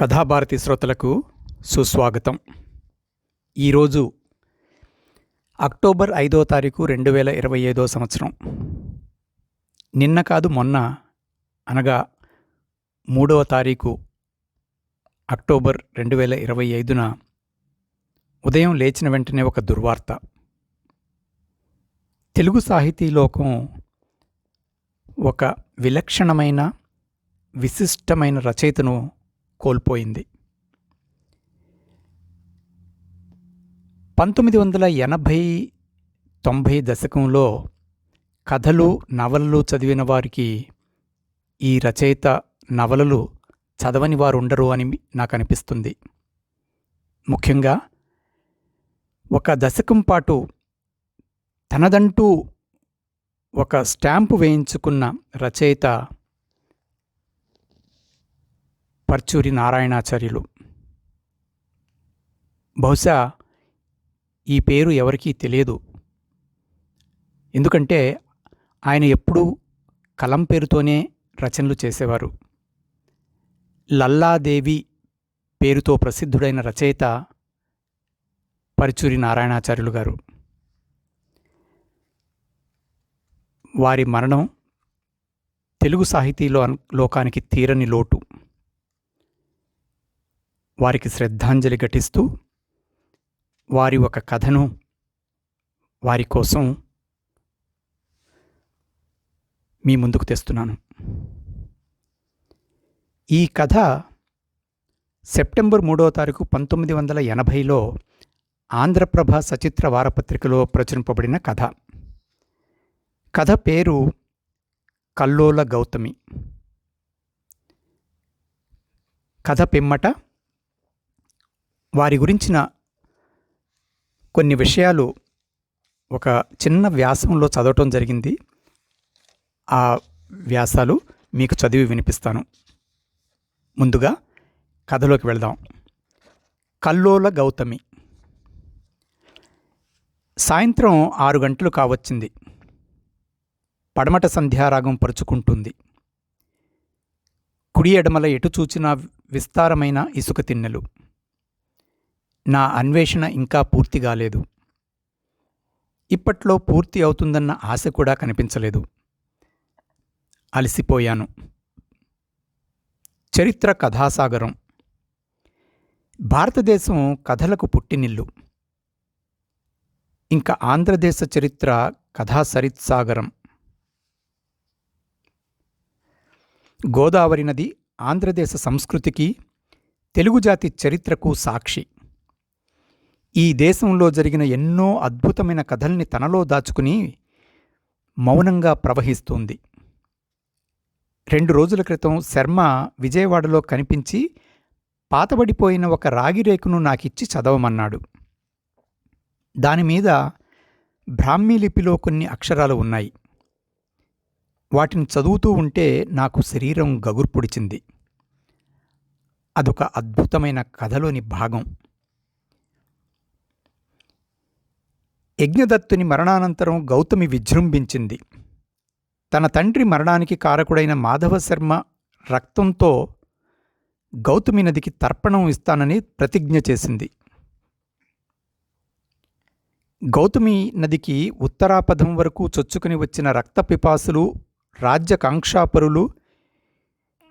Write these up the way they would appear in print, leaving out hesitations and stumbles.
కథాభారతి శ్రోతలకు సుస్వాగతం. ఈరోజు అక్టోబర్ 5వ తారీఖు 2025 సంవత్సరం. నిన్న కాదు మొన్న అనగా 3వ తారీఖు అక్టోబర్ 2025న ఉదయం లేచిన వెంటనే ఒక దుర్వార్త. తెలుగు సాహితీ లోకం ఒక విలక్షణమైన విశిష్టమైన రచయితను కోల్పోయింది. 1980-90 దశకంలో కథలు నవలలు చదివిన వారికి ఈ రచయిత నవలలు చదవని వారు ఉండరు అని నాకు అనిపిస్తుంది. ముఖ్యంగా ఒక దశకం పాటు తనదంటూ ఒక స్టాంపు వేయించుకున్న రచయిత పర్చూరి నారాయణాచార్యులు. బహుశా ఈ పేరు ఎవరికీ తెలియదు. ఎందుకంటే ఆయన ఎప్పుడూ కలం పేరుతోనే రచనలు చేసేవారు. లల్లాదేవి పేరుతో ప్రసిద్ధుడైన రచయిత పర్చూరి నారాయణాచార్యులు గారు. వారి మరణం తెలుగు సాహితీలో లోకానికి తీరని లోటు. వారికి శ్రద్ధాంజలి ఘటిస్తూ వారి ఒక కథను వారి కోసం మీ ముందుకు తెస్తున్నాను. ఈ కథ సెప్టెంబర్ 3వ తారీఖు 1980లో ఆంధ్రప్రభ సచిత్ర వారపత్రికలో ప్రచురింపబడిన కథ. కథ పేరు కల్లోల గౌతమి. కథ పిమ్మట వారి గురించిన కొన్ని విషయాలు ఒక చిన్న వ్యాసంలో చదవటం జరిగింది. ఆ వ్యాసాలు మీకు చదివి వినిపిస్తాను. ముందుగా కథలోకి వెళదాం. కల్లోల గౌతమి. సాయంత్రం 6 గంటలు కావచ్చింది. పడమట సంధ్యారాగం పరుచుకుంటుంది. కుడి ఎడమల ఎటు చూచినా విస్తారమైన ఇసుక తిన్నెలు. నా అన్వేషణ ఇంకా పూర్తి కాలేదు. ఇప్పట్లో పూర్తి అవుతుందన్న ఆశ కూడా కనిపించలేదు. అలసిపోయాను. చరిత్ర కథాసాగరం. భారతదేశం కథలకు పుట్టినిల్లు. ఇంకా ఆంధ్రదేశ చరిత్ర కథాసరిత్సాగరం. గోదావరి నది ఆంధ్రదేశ సంస్కృతికి, తెలుగు జాతి చరిత్రకు సాక్షి. ఈ దేశంలో జరిగిన ఎన్నో అద్భుతమైన కథల్ని తనలో దాచుకుని మౌనంగా ప్రవహిస్తోంది. 2 రోజుల క్రితం శర్మ విజయవాడలో కనిపించి పాతబడిపోయిన ఒక రాగి రేకును నాకిచ్చి చదవమన్నాడు. దానిమీద బ్రాహ్మీ లిపిలో కొన్ని అక్షరాలు ఉన్నాయి. వాటిని చదువుతూ ఉంటే నాకు శరీరం గగుర్పుడిచింది. అదొక అద్భుతమైన కథలోని భాగం. యజ్ఞదత్తుని మరణానంతరం గౌతమి విజృంభించింది. తన తండ్రి మరణానికి కారకుడైన మాధవశర్మ రక్తంతో గౌతమి నదికి తర్పణం ఇస్తానని ప్రతిజ్ఞ చేసింది. గౌతమి నదికి ఉత్తరాపథం వరకు చొచ్చుకుని వచ్చిన రక్తపిపాసులు, రాజ్యకాంక్షాపరులు,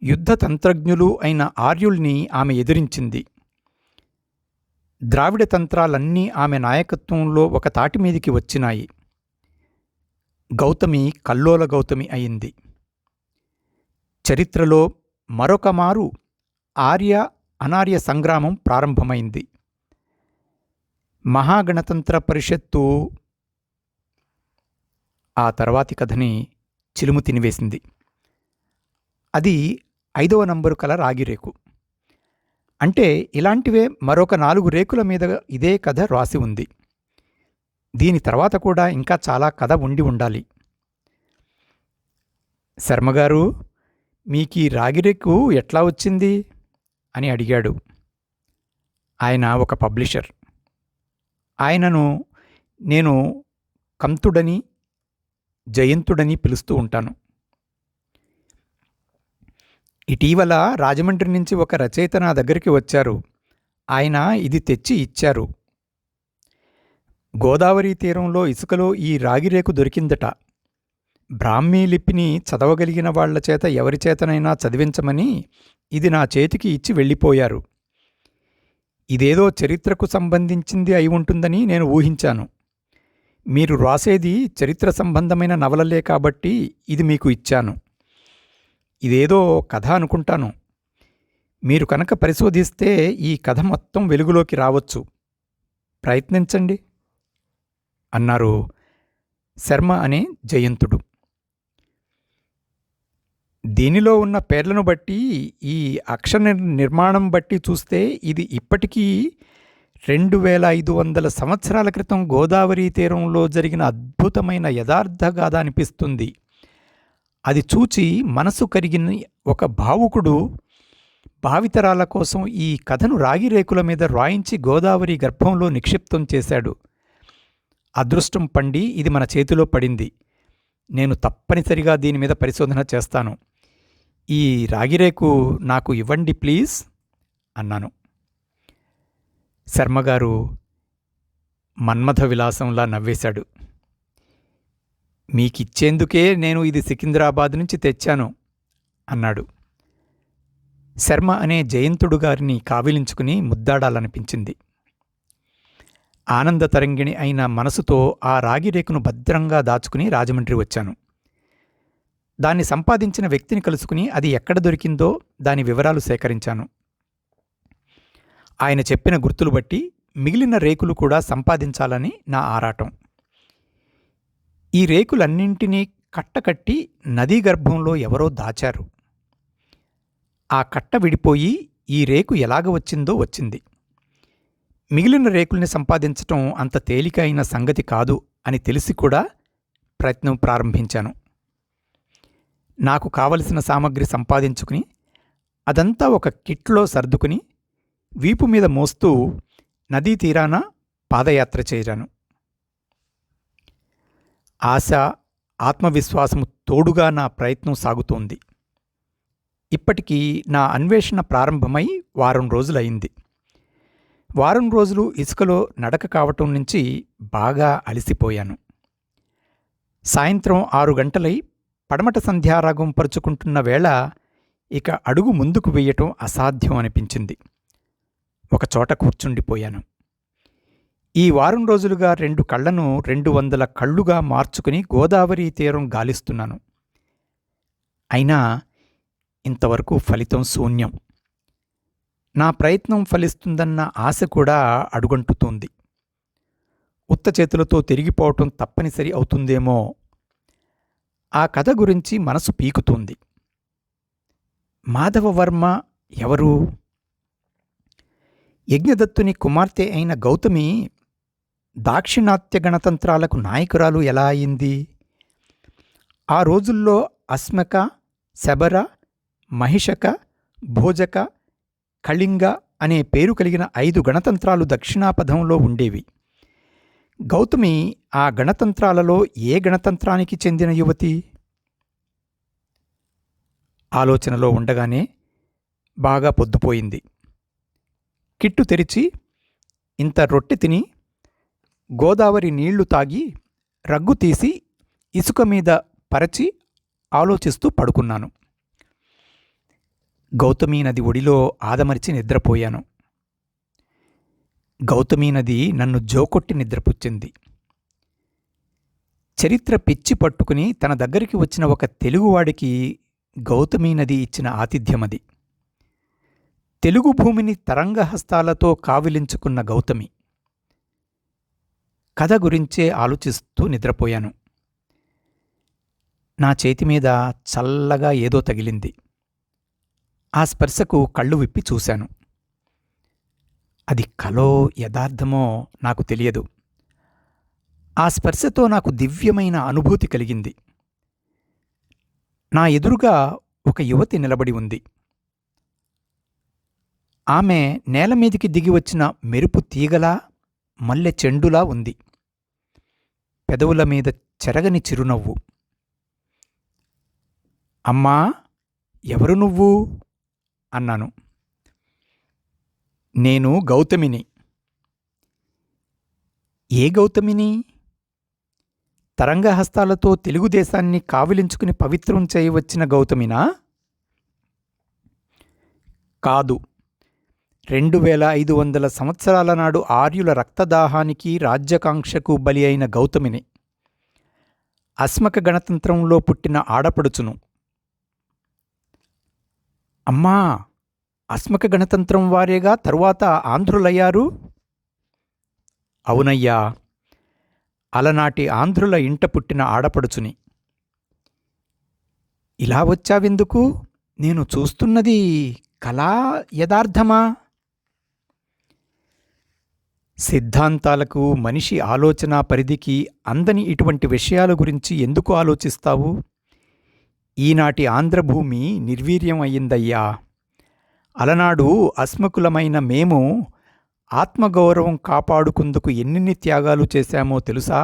యుద్ధ తంత్రజ్ఞులు అయిన ఆర్యుల్ని ఆమె ఎదిరించింది. ద్రావిడ తంత్రాలన్నీ ఆమె నాయకత్వంలో ఒక తాటిమీదికి వచ్చినాయి. గౌతమి కల్లోల గౌతమి అయింది. చరిత్రలో మరొక మారు ఆర్య అనార్య సంగ్రామం ప్రారంభమైంది. మహాగణతంత్ర పరిషత్తు ఆ తర్వాతి కథని చిలుము తినివేసింది. అది 5వ నంబరు కల రాగిరేకు. అంటే ఇలాంటివే మరొక 4 రేకుల మీద ఇదే కథ రాసి ఉంది. దీని తర్వాత కూడా ఇంకా చాలా కథ ఉండి ఉండాలి. శర్మగారు, మీకీ రాగిరేకు ఎట్లా వచ్చింది అని అడిగాడు. ఆయన ఒక పబ్లిషర్. ఆయనను నేను కంతుడని, జయంతుడని పిలుస్తూ ఉంటాను. ఇటీవల రాజమండ్రి నుంచి ఒక రచయిత నా దగ్గరికి వచ్చారు. ఆయన ఇది తెచ్చి ఇచ్చారు. గోదావరి తీరంలో ఇసుకలో ఈ రాగిరేకు దొరికిందట. బ్రాహ్మీ లిపిని చదవగలిగిన వాళ్ల చేత ఎవరిచేతనైనా చదివించమని ఇది నా చేతికి ఇచ్చి వెళ్ళిపోయారు. ఇదేదో చరిత్రకు సంబంధించింది అయి ఉంటుందని నేను ఊహించాను. మీరు రాసేది చరిత్ర సంబంధమైన నవలలే కాబట్టి ఇది మీకు ఇచ్చాను. ఇదేదో కథ అనుకుంటాను. మీరు కనుక పరిశోధిస్తే ఈ కథ మొత్తం వెలుగులోకి రావచ్చు. ప్రయత్నించండి అన్నారు శర్మ అనే జయంతుడు. దీనిలో ఉన్న పేర్లను బట్టి, ఈ అక్షర నిర్మాణం బట్టి చూస్తే ఇది ఇప్పటికీ 2500 సంవత్సరాల క్రితం గోదావరి తీరంలో జరిగిన అద్భుతమైన యథార్థగాథ అనిపిస్తుంది. అది చూచి మనసు కరిగిన ఒక భావుకుడు భావితరాల కోసం ఈ కథను రాగిరేకుల మీద రాయించి గోదావరి గర్భంలో నిక్షిప్తం చేశాడు. అదృష్టం పండి ఇది మన చేతిలో పడింది. నేను తప్పనిసరిగా దీని మీద పరిశోధన చేస్తాను. ఈ రాగిరేకు నాకు ఇవ్వండి ప్లీజ్ అన్నాను. శర్మగారు మన్మథ విలాసంలా నవ్వేశాడు. మీకిచ్చేందుకే నేను ఇది సికింద్రాబాద్ నుంచి తెచ్చాను అన్నాడు. శర్మ అనే జయంతుడు గారిని కావిలించుకుని ముద్దాడాలనిపించింది. ఆనందతరంగిణి అయిన మనసుతో ఆ రాగిరేకును భద్రంగా దాచుకుని రాజమండ్రి వచ్చాను. దాన్ని సంపాదించిన వ్యక్తిని కలుసుకుని అది ఎక్కడ దొరికిందో దాని వివరాలు సేకరించాను. ఆయన చెప్పిన గుర్తులు బట్టి మిగిలిన రేకులు కూడా సంపాదించాలని నా ఆరాటం. ఈ రేకులన్నింటినీ కట్టకట్టి నదీ గర్భంలో ఎవరో దాచారు. ఆ కట్ట విడిపోయి ఈ రేకు ఎలాగ వచ్చిందో వచ్చింది. మిగిలిన రేకుల్ని సంపాదించటం అంత తేలిక అయిన సంగతి కాదు అని తెలిసి కూడా ప్రయత్నం ప్రారంభించాను. నాకు కావలసిన సామగ్రి సంపాదించుకుని అదంతా ఒక కిట్లో సర్దుకుని వీపు మీద మోస్తూ నదీ తీరాన పాదయాత్ర చేరాను. ఆశ, ఆత్మవిశ్వాసము తోడుగా నా ప్రయత్నం సాగుతోంది. ఇప్పటికీ నా అన్వేషణ ప్రారంభమై వారం రోజులయింది. వారం రోజులు ఇసుకలో నడక కావటం నుంచి బాగా అలసిపోయాను. సాయంత్రం 6 గంటలై పడమట సంధ్యారాగం పరుచుకుంటున్న వేళ ఇక అడుగు ముందుకు వెయ్యటం అసాధ్యం అనిపించింది. ఒకచోట కూర్చుండిపోయాను. ఈ వారం రోజులుగా 2 కళ్లను 200 కళ్ళుగా మార్చుకుని గోదావరి తీరం గాలిస్తున్నాను. అయినా ఇంతవరకు ఫలితం శూన్యం. నా ప్రయత్నం ఫలిస్తుందన్న ఆశ కూడా అడుగంటుతోంది. ఉత్త చేతులతో తిరిగిపోవటం తప్పనిసరి అవుతుందేమో. ఆ కథ గురించి మనసు పీకుతోంది. మాధవవర్మ ఎవరు? యజ్ఞదత్తుని కుమార్తె అయిన గౌతమి దాక్షిణాత్య గణతంత్రాలకు నాయకురాలు ఎలా అయింది? ఆ రోజుల్లో అస్మక, శబర, మహిషక, భోజక, కళింగ అనే పేరు కలిగిన 5 గణతంత్రాలు దక్షిణాపథంలో ఉండేవి. గౌతమి ఆ గణతంత్రాలలో ఏ గణతంత్రానికి చెందిన యువతి? ఆలోచనలో ఉండగానే బాగా పొద్దుపోయింది. కిట్టు తెరిచి ఇంత రొట్టె తిని గోదావరి నీళ్లు తాగి రగ్గు తీసి ఇసుక మీద పరచి ఆలోచిస్తూ పడుకున్నాను. గౌతమీ నది ఒడిలో ఆదమరిచి నిద్రపోయాను. గౌతమీ నది నన్ను జోకొట్టి నిద్రపుచ్చింది. చరిత్ర పిచ్చి పట్టుకుని తన దగ్గరికి వచ్చిన ఒక తెలుగువాడికి గౌతమీ నది ఇచ్చిన ఆతిథ్యమది. తెలుగు భూమిని తరంగహస్తాలతో కావిలించుకున్న గౌతమి. కథ గురించే ఆలోచిస్తూ నిద్రపోయాను. నా చేతిమీద చల్లగా ఏదో తగిలింది. ఆ స్పర్శకు కళ్ళు విప్పి చూశాను. అది కలో యథార్థమో నాకు తెలియదు. ఆ స్పర్శతో నాకు దివ్యమైన అనుభూతి కలిగింది. నా ఎదురుగా ఒక యువతి నిలబడి ఉంది. ఆమె నేలమీదికి దిగి వచ్చిన మెరుపు తీగలా, మల్లె చెండులా ఉంది. పెదవుల మీద చెరగని చిరునవ్వు. అమ్మా, ఎవరు నువ్వు అన్నాను. నేను గౌతమిని. ఏ గౌతమిని? తరంగహస్తాలతో తెలుగుదేశాన్ని కావిలించుకుని పవిత్రం చేయవచ్చిన గౌతమినా? కాదు. 2500 సంవత్సరాల నాడు ఆర్యుల రక్తదాహానికి రాజ్యకాంక్షకు బలి అయిన గౌతమిని. అస్మక గణతంత్రంలో పుట్టిన ఆడపడుచును. అమ్మా, అస్మక గణతంత్రం వారేగా తరువాత ఆంధ్రులయ్యారు? అవునయ్యా, అలనాటి ఆంధ్రుల ఇంట పుట్టిన ఆడపడుచుని. ఇలా వచ్చావెందుకు? నేను చూస్తున్నది కళా యథార్థమా? సిద్ధాంతాలకు, మనిషి ఆలోచన పరిధికి అందని ఇటువంటి విషయాల గురించి ఎందుకు ఆలోచిస్తావు? ఈనాటి ఆంధ్రభూమి నిర్వీర్యం అయ్యిందయ్యా. అలనాడు అస్మకులమైన మేము ఆత్మగౌరవం కాపాడుకుందుకు ఎన్నెన్ని త్యాగాలు చేశామో తెలుసా?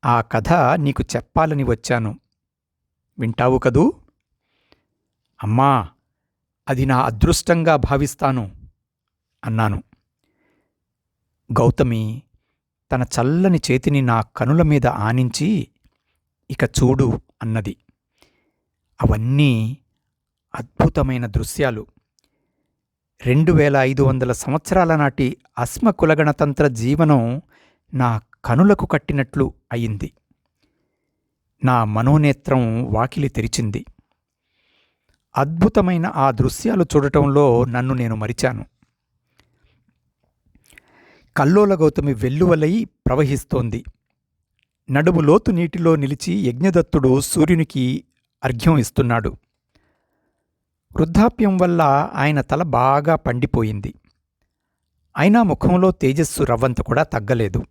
ఆ కథ నీకు చెప్పాలని వచ్చాను. వింటావు కదూ? అమ్మా, అది నా అదృష్టంగా భావిస్తాను అన్నాను. గౌతమి తన చల్లని చేతిని నా కనుల మీద ఆనించి, ఇక చూడు అన్నది. అవన్నీ అద్భుతమైన దృశ్యాలు. 2500 సంవత్సరాల నాటి అస్మ కులగణతంత్ర జీవనం నా కనులకు కట్టినట్లు అయింది. నా మనోనేత్రం వాకిలి తెరిచింది. అద్భుతమైన ఆ దృశ్యాలు చూడటంలో నన్ను నేను మరిచాను. కల్లోల గౌతమి వెల్లువలై ప్రవహిస్తోంది. నడుము లోతు నీటిలో నిలిచి యజ్ఞదత్తుడు సూర్యునికి అర్ఘ్యం ఇస్తున్నాడు. వృద్ధాప్యం వల్ల ఆయన తల బాగా పండిపోయింది. అయినా ముఖంలో తేజస్సు రవ్వంత కూడా తగ్గలేదు.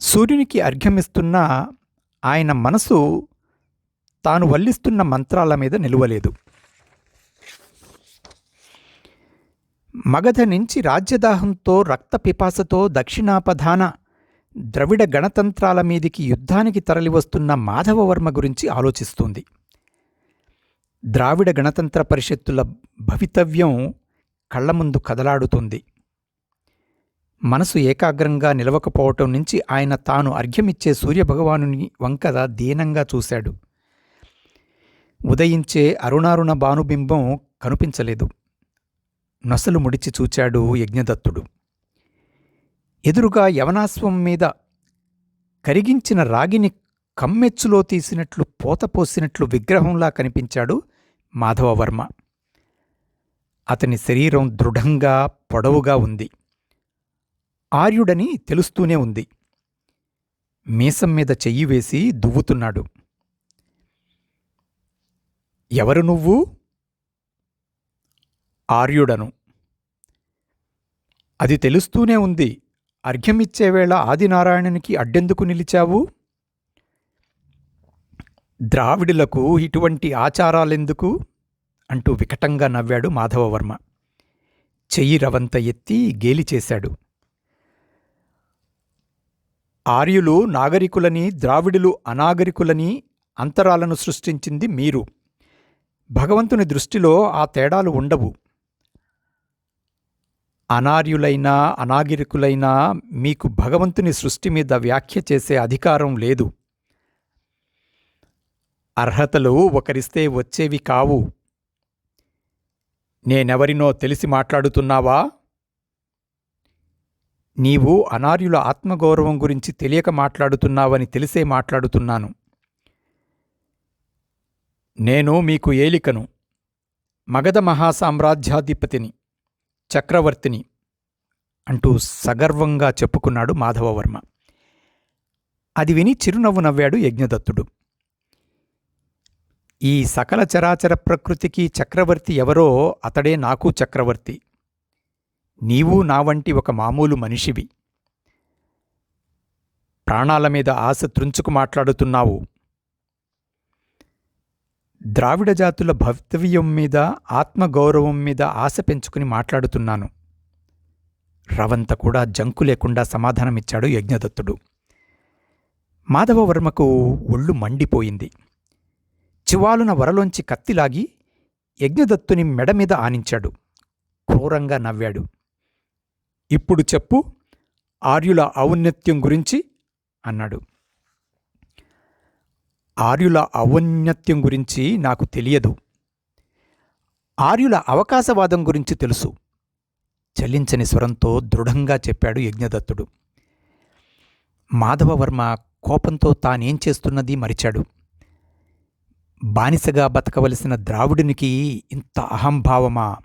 సూర్యునికి అర్ఘ్యమిస్తున్న ఆయన మనసు తాను వల్లిస్తున్న మంత్రాల మీద నిలువలేదు. మగధ నుంచి రాజ్యదాహంతో రక్తపిపాసతో దక్షిణాపధాన ద్రవిడ గణతంత్రాల మీదికి యుద్ధానికి తరలివస్తున్న మాధవవర్మ గురించి ఆలోచిస్తుంది. ద్రావిడ గణతంత్ర పరిషత్తుల భవితవ్యం కళ్ల ముందు కదలాడుతుంది. మనసు ఏకాగ్రంగా నిలవకపోవటం నుంచి ఆయన తాను అర్ఘ్యమిచ్చే సూర్యభగవానుని వంకద దీనంగా చూశాడు. ఉదయించే అరుణారుణ భానుబింబం కనిపించలేదు. నొసలు ముడిచి చూచాడు యజ్ఞదత్తుడు. ఎదురుగా యవనాశ్వం మీద కరిగించిన రాగిని కమ్మెచ్చులో తీసినట్లు పోతపోసినట్లు విగ్రహంలా కనిపించాడు మాధవవర్మ. అతని శరీరం దృఢంగా పొడవుగా ఉంది. ఆర్యుడని తెలుస్తూనే ఉంది. మీసం మీద చెయ్యి వేసి దువ్వుతున్నాడు. ఎవరు నువ్వు? ఆర్యుడను. అది తెలుస్తూనే ఉంది. అర్ఘ్యమిచ్చేవేళ ఆదినారాయణునికి అడ్డెందుకు నిలిచావు? ద్రావిడులకు ఇటువంటి ఆచారాలెందుకు అంటూ వికటంగా నవ్వాడు మాధవవర్మ. చెయ్యి రవంత ఎత్తి గేలి చేశాడు. ఆర్యులు నాగరికులని, ద్రావిడులు అనాగరికులని అంతరాలను సృష్టించింది మీరు. భగవంతుని దృష్టిలో ఆ తేడాలు ఉండవు. అనార్యులైనా అనాగరికులైనా మీకు భగవంతుని సృష్టి మీద వ్యాఖ్య చేసే అధికారం లేదు. అర్హతలు ఒకరిస్తే వచ్చేవి కావు. నేనెవరినో తెలిసి మాట్లాడుతున్నావా? నీవు అనార్యుల ఆత్మగౌరవం గురించి తెలియక మాట్లాడుతున్నావని తెలిసే మాట్లాడుతున్నాను. నేను మీకు ఏలికను, మగధ మహాసామ్రాజ్యాధిపతిని, చక్రవర్తిని అంటూ సగర్వంగా చెప్పుకున్నాడు మాధవవర్మ. అది విని చిరునవ్వు నవ్వాడు యజ్ఞదత్తుడు. ఈ సకల చరాచర ప్రకృతికి చక్రవర్తి ఎవరో అతడే నాకు చక్రవర్తి. నీవు నా వంటి ఒక మామూలు మనిషివి. ప్రాణాల మీద ఆశ త్రుంచుకు మాట్లాడుతున్నావు. ద్రావిడ జాతుల భవితవ్యం మీద, ఆత్మగౌరవం మీద ఆశ పెంచుకుని మాట్లాడుతున్నాను. రవంత కూడా జంకు లేకుండా సమాధానమిచ్చాడు యజ్ఞదత్తుడు. మాధవవర్మకు ఒళ్ళు మండిపోయింది. చివాలున వరలోంచి కత్తిలాగి యజ్ఞదత్తుని మెడ మీద ఆనించాడు. క్రూరంగా నవ్వాడు. ఇప్పుడు చెప్పు, ఆర్యుల ఔన్నత్యం గురించి అన్నాడు. ఆర్యుల ఔన్నత్యం గురించి నాకు తెలియదు. ఆర్యుల అవకాశవాదం గురించి తెలుసు, చలించని స్వరంతో దృఢంగా చెప్పాడు యజ్ఞదత్తుడు. మాధవవర్మ కోపంతో తానేం చేస్తున్నది మరిచాడు. బానిసగా బతకవలసిన ద్రావిడునికి ఇంత అహంభావమా?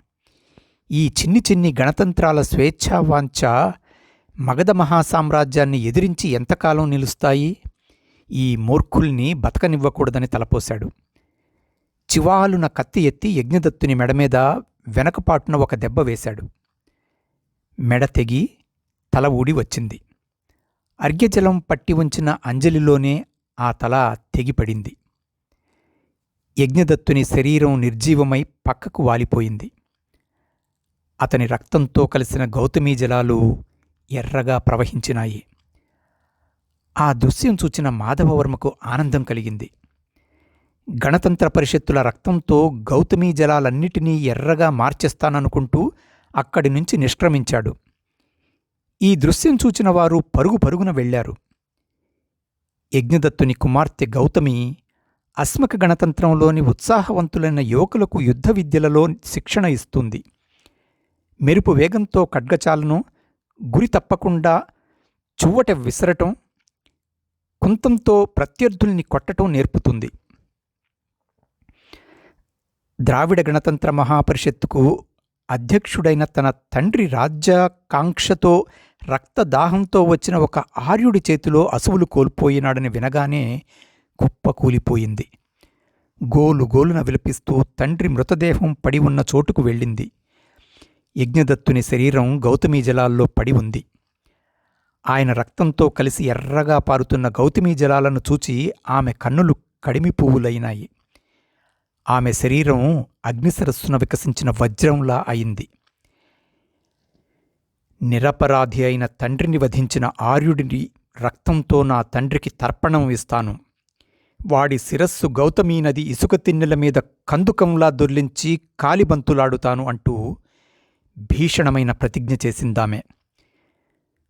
ఈ చిన్ని చిన్ని గణతంత్రాల స్వేచ్ఛావాంఛ మగధ మహాసామ్రాజ్యాన్ని ఎదిరించి ఎంతకాలం నిలుస్తాయి? ఈ మూర్ఖుల్ని బతకనివ్వకూడదని తలపోశాడు. చివాలున కత్తి ఎత్తి యజ్ఞదత్తుని మెడమీద వెనకపాటున ఒక దెబ్బ వేశాడు. మెడ తెగి తల ఊడి వచ్చింది. అర్ఘ్యజలం పట్టి ఉంచిన అంజలిలోనే ఆ తల తెగిపడింది. యజ్ఞదత్తుని శరీరం నిర్జీవమై పక్కకు వాలిపోయింది. అతని రక్తంతో కలిసిన గౌతమీ జలాలు ఎర్రగా ప్రవహించినాయి. ఆ దృశ్యం చూచిన మాధవవర్మకు ఆనందం కలిగింది. గణతంత్ర పరిషత్తుల రక్తంతో గౌతమీ జలాలన్నిటినీ ఎర్రగా మార్చేస్తాననుకుంటూ అక్కడి నుంచి నిష్క్రమించాడు. ఈ దృశ్యం చూచిన వారు పరుగు పరుగున వెళ్లారు. యజ్ఞదత్తుని కుమార్తె గౌతమి అస్మక గణతంత్రంలోని ఉత్సాహవంతులైన యువకులకు యుద్ధ విద్యలలో శిక్షణ ఇస్తుంది. మెరుపు వేగంతో ఖడ్గచాలను, గురి తప్పకుండా చువ్వట విసరటం, కుంతంతో ప్రత్యర్థుల్ని కొట్టటం నేర్పుతుంది. ద్రావిడ గణతంత్ర మహాపరిషత్తుకు అధ్యక్షుడైన తన తండ్రి రాజ్యాకాంక్షతో రక్తదాహంతో వచ్చిన ఒక ఆర్యుడి చేతిలో అసువులు కోల్పోయినాడని వినగానే కుప్పకూలిపోయింది. గోలు గోలున విలపిస్తూ తండ్రి మృతదేహం పడి ఉన్న చోటుకు వెళ్ళింది. యజ్ఞదత్తుని శరీరం గౌతమీ జలాల్లో పడి ఉంది. ఆయన రక్తంతో కలిసి ఎర్రగా పారుతున్న గౌతమీ జలాలను చూచి ఆమె కన్నులు కడిమి పువ్వులైనాయి. ఆమె శరీరం అగ్నిసరస్సున వికసించిన వజ్రంలా అయింది. నిరపరాధి అయిన తండ్రిని వధించిన ఆర్యుడిని రక్తంతో నా తండ్రికి తర్పణం ఇస్తాను. వాడి శిరస్సు గౌతమీ నది ఇసుక తిన్నెల మీద కందుకంలా దొర్లించి కాలిబంతులాడుతాను అంటూ భీషణమైన ప్రతిజ్ఞ చేసిందామె.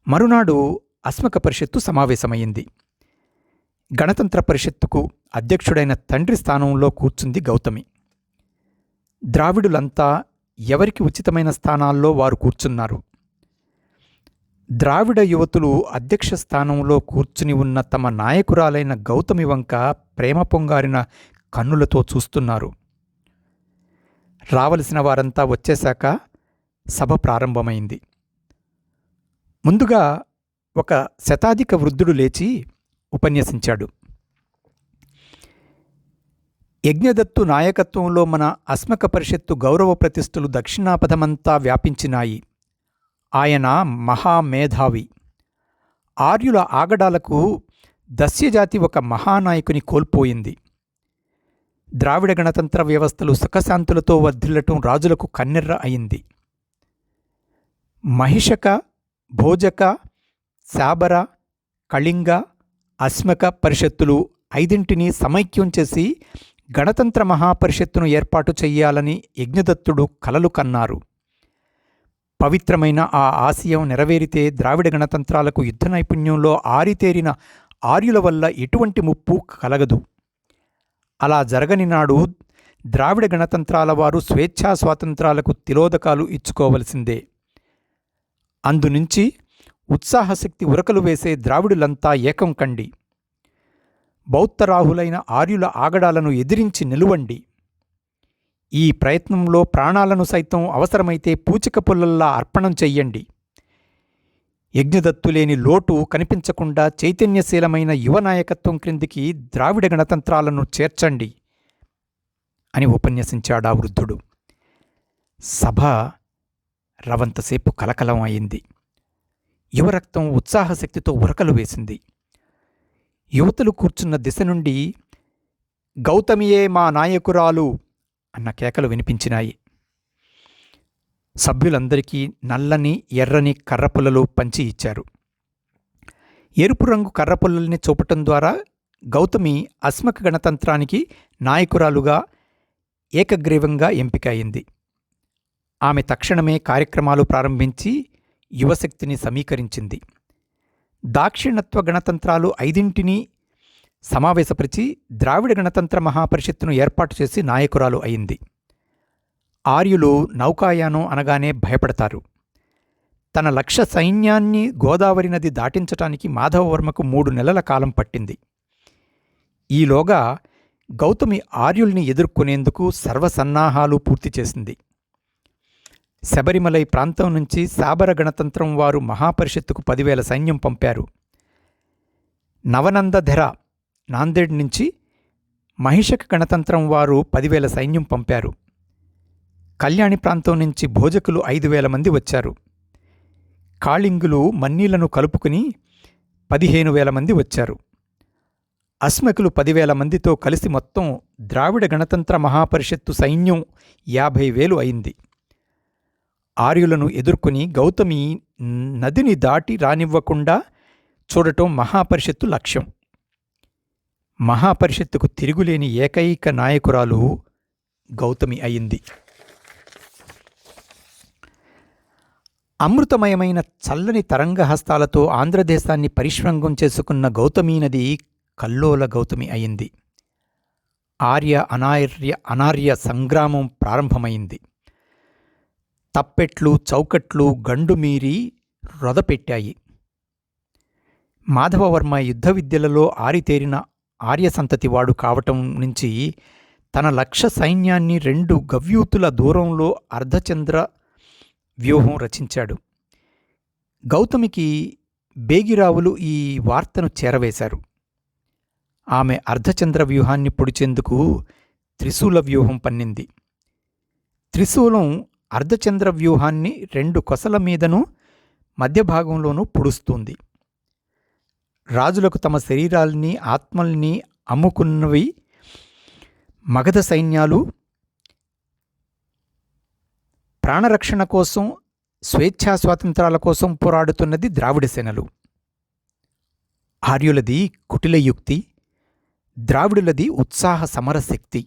మరునాడు అస్మక పరిషత్తు సమావేశమైంది. గణతంత్ర పరిషత్తుకు అధ్యక్షుడైన తండ్రి స్థానంలో కూర్చుంది గౌతమి. ద్రావిడులంతా ఎవరికి ఉచితమైన స్థానాల్లో వారు కూర్చున్నారు. ద్రావిడ యువతులు అధ్యక్ష స్థానంలో కూర్చుని ఉన్న తమ నాయకురాలైన గౌతమి వంక ప్రేమ పొంగారిన కన్నులతో చూస్తున్నారు. రావలసిన వారంతా వచ్చేశాక సభ ప్రారంభమైంది. ముందుగా ఒక శతాధిక వృద్ధుడు లేచి ఉపన్యసించాడు. యజ్ఞదత్తు నాయకత్వంలో మన అస్మక పరిషత్తు గౌరవ ప్రతిష్ఠలు దక్షిణాపథమంతా వ్యాపించినాయి. ఆయన మహామేధావి. ఆర్యుల ఆగడాలకు దస్యజాతి ఒక మహానాయకుని కోల్పోయింది. ద్రావిడ గణతంత్ర వ్యవస్థలు సుఖశాంతులతో వర్ధిల్లటం రాజులకు కన్నెర్ర అయింది. మహిషక, భోజక, శాబర, కళింగ, అస్మక పరిషత్తులు ఐదింటిని సమైక్యం చేసి గణతంత్ర మహాపరిషత్తును ఏర్పాటు చెయ్యాలని యజ్ఞదత్తుడు కలలు కన్నారు. పవిత్రమైన ఆ ఆశయం నెరవేరితే ద్రావిడ గణతంత్రాలకు యుద్ధ నైపుణ్యంలో ఆరితేరిన ఆర్యుల వల్ల ఎటువంటి ముప్పు కలగదు. అలా జరగని నాడు ద్రావిడ గణతంత్రాల వారు స్వేచ్ఛా స్వాతంత్రాలకు తిలోదకాలు ఇచ్చుకోవలసిందే. అందునుంచి ఉత్సాహశక్తి ఉరకలు వేసే ద్రావిడులంతా ఏకం కండి. బౌద్ధరాహులైన ఆర్యుల ఆగడాలను ఎదిరించి నిలువండి. ఈ ప్రయత్నంలో ప్రాణాలను సైతం అవసరమైతే పూచిక పుల్లల్లా అర్పణం చెయ్యండి. యజ్ఞదత్తులేని లోటు కనిపించకుండా చైతన్యశీలమైన యువనాయకత్వం క్రిందికి ద్రావిడ గణతంత్రాలను చేర్చండి అని ఉపన్యసించాడా వృద్ధుడు. సభ రవంతసేపు కలకలం అయింది. యువరక్తం ఉత్సాహశక్తితో ఉరకలు వేసింది. యువతులు కూర్చున్న దిశ నుండి గౌతమియే మా నాయకురాలు అన్న కేకలు వినిపించినాయి. సభ్యులందరికీ నల్లని ఎర్రని కర్రపుల్లలు పంచి ఇచ్చారు. ఎరుపు రంగు కర్రపుల్లల్ని చూపటం ద్వారా గౌతమి అస్మక గణతంత్రానికి నాయకురాలుగా ఏకగ్రీవంగా ఎంపిక అయింది. ఆమె తక్షణమే కార్యక్రమాలు ప్రారంభించి యువశక్తిని సమీకరించింది. దాక్షిణత్వ గణతంత్రాలు 5ంటిని సమావేశపరిచి ద్రావిడ గణతంత్ర మహాపరిషత్తును ఏర్పాటు చేసి నాయకురాలు అయింది. ఆర్యులు నౌకాయానం అనగానే భయపడతారు. తన లక్ష సైన్యాన్ని గోదావరి నది దాటించటానికి మాధవవర్మకు 3 నెలల కాలం పట్టింది. ఈలోగా గౌతమి ఆర్యుల్ని ఎదుర్కొనేందుకు సర్వసన్నాహాలు పూర్తి చేసింది. శబరిమలై ప్రాంతం నుంచి సాబర గణతంత్రం వారు మహాపరిషత్తుకు 10,000 సైన్యం పంపారు. నవనందధర నాందేడ్ నుంచి మహిషక గణతంత్రం వారు 10,000 సైన్యం పంపారు. కళ్యాణి ప్రాంతం నుంచి భోజకులు 5,000 మంది వచ్చారు. కాళింగులు మన్నీలను కలుపుకుని 15,000 మంది వచ్చారు. అస్మకులు 10,000 మందితో కలిసి మొత్తం ద్రావిడ గణతంత్ర మహాపరిషత్తు సైన్యం 50,000 అయింది. ఆర్యులను ఎదుర్కొని గౌతమి నదిని దాటి రానివ్వకుండా చూడటం మహాపరిషత్తు లక్ష్యం. మహాపరిషత్తుకు తిరుగులేని ఏకైక నాయకురాలు గౌతమి అయింది. అమృతమయమైన చల్లని తరంగహస్తాలతో ఆంధ్రదేశాన్ని పరిష్రంగం చేసుకున్న గౌతమీ నది కల్లోల గౌతమి అయింది. ఆర్య అనార్య సంగ్రామం ప్రారంభమైంది. తప్పెట్లు చౌకట్లు గండుమీరి రొదపెట్టాయి. మాధవవర్మ యుద్ధ విద్యలలో ఆరితేరిన ఆర్యసంతతివాడు కావటం నుంచి తన లక్ష సైన్యాన్ని 2 గవ్యూతుల దూరంలో అర్ధచంద్ర వ్యూహం రచించాడు. గౌతమికి బేగిరావులు ఈ వార్తను చేరవేశారు. ఆమె అర్ధచంద్ర వ్యూహాన్ని పొడిచేందుకు త్రిశూల వ్యూహం పన్నింది. త్రిశూలం అర్ధచంద్ర వ్యూహాన్ని 2 కొసల మీదనూ మధ్యభాగంలోనూ పొడుస్తుంది. రాజులకు తమ శరీరాల్ని ఆత్మల్ని అమ్ముకున్నవి మగధ సైన్యాలు ప్రాణరక్షణ కోసం స్వేచ్ఛా స్వాతంత్రాల కోసం పోరాడుతున్నది ద్రావిడ సేనలు. ఆర్యులది కుటిలయుక్తి, ద్రావిడులది ఉత్సాహ సమరశక్తి.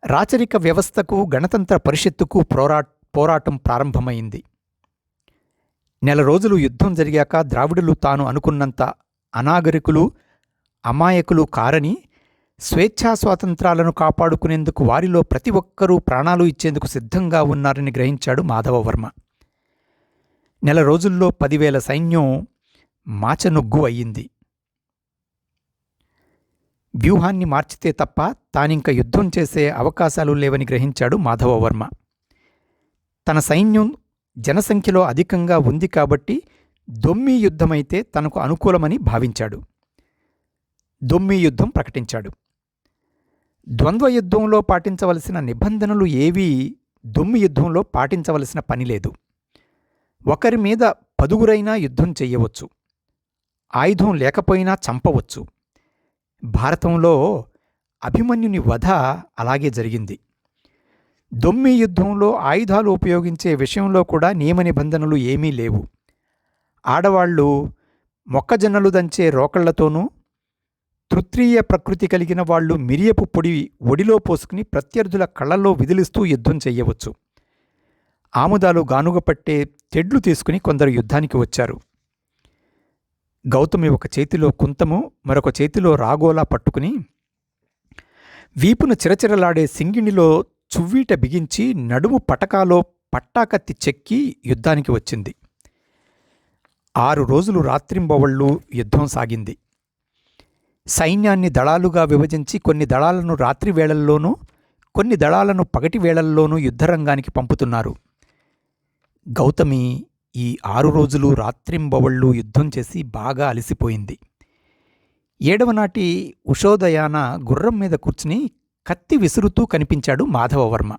రాచరిక వ్యవస్థకు గణతంత్ర పరిషత్తుకు పోరాటం ప్రారంభమైంది. 1 నెల రోజులు యుద్ధం జరిగాక ద్రావిడులు తాను అనుకున్నంత అనాగరికులు అమాయకులు కారని, స్వేచ్ఛా స్వాతంత్రాలను కాపాడుకునేందుకు వారిలో ప్రతి ఒక్కరూ ప్రాణాలు ఇచ్చేందుకు సిద్ధంగా ఉన్నారని గ్రహించాడు మాధవవర్మ. 1 నెల రోజుల్లో 10,000 సైన్యం మాచనొగ్గు అయ్యింది. వ్యూహాన్ని మార్చితే తప్ప తానింక యుద్ధం చేసే అవకాశాలు లేవని గ్రహించాడు మాధవవర్మ. తన సైన్యం జనసంఖ్యలో అధికంగా ఉంది కాబట్టి దొమ్మీ యుద్ధమైతే తనకు అనుకూలమని భావించాడు. దొమ్మీ యుద్ధం ప్రకటించాడు. ద్వంద్వ యుద్ధంలో పాటించవలసిన నిబంధనలు ఏవీ దొమ్మీ యుద్ధంలో పాటించవలసిన పని లేదు. ఒకరి మీద 10గురైనా యుద్ధం చెయ్యవచ్చు. ఆయుధం లేకపోయినా చంపవచ్చు. భారతంలో అభిమన్యుని వధ అలాగే జరిగింది. దొమ్మీ యుద్ధంలో ఆయుధాలు ఉపయోగించే విషయంలో కూడా నియమ నిబంధనలు ఏమీ లేవు. ఆడవాళ్లు మొక్కజొన్నలు దంచే రోకళ్లతోనూ, తృత్రీయ ప్రకృతి కలిగిన వాళ్లు మిరియపు పొడి ఒడిలో పోసుకుని ప్రత్యర్థుల కళ్ళల్లో విదిలిస్తూ యుద్ధం చెయ్యవచ్చు. ఆముదాలు గానుగ పట్టే తెడ్లు తీసుకుని కొందరు యుద్ధానికి వచ్చారు. గౌతమి ఒక చేతిలో కుంతము, మరొక చేతిలో రాగోలా పట్టుకుని వీపును చిరచిరలాడే సింగిణిలో చువ్వీట బిగించి నడుము పటకాలో పట్టాకత్తి చెక్కి యుద్ధానికి వచ్చింది. 6 రోజులు రాత్రింబవళ్ళు యుద్ధం సాగింది. సైన్యాన్ని దళాలుగా విభజించి కొన్ని దళాలను రాత్రి వేళల్లోనూ, కొన్ని దళాలను పగటి వేళల్లోనూ యుద్ధరంగానికి పంపుతున్నారు. గౌతమి ఈ 6 రోజులు రాత్రింబవళ్ళు యుద్ధం చేసి బాగా అలసిపోయింది. 7వ నాటి ఉషోదయాన గుర్రం మీద కూర్చుని కత్తి విసురుతూ కనిపించాడు మాధవవర్మ.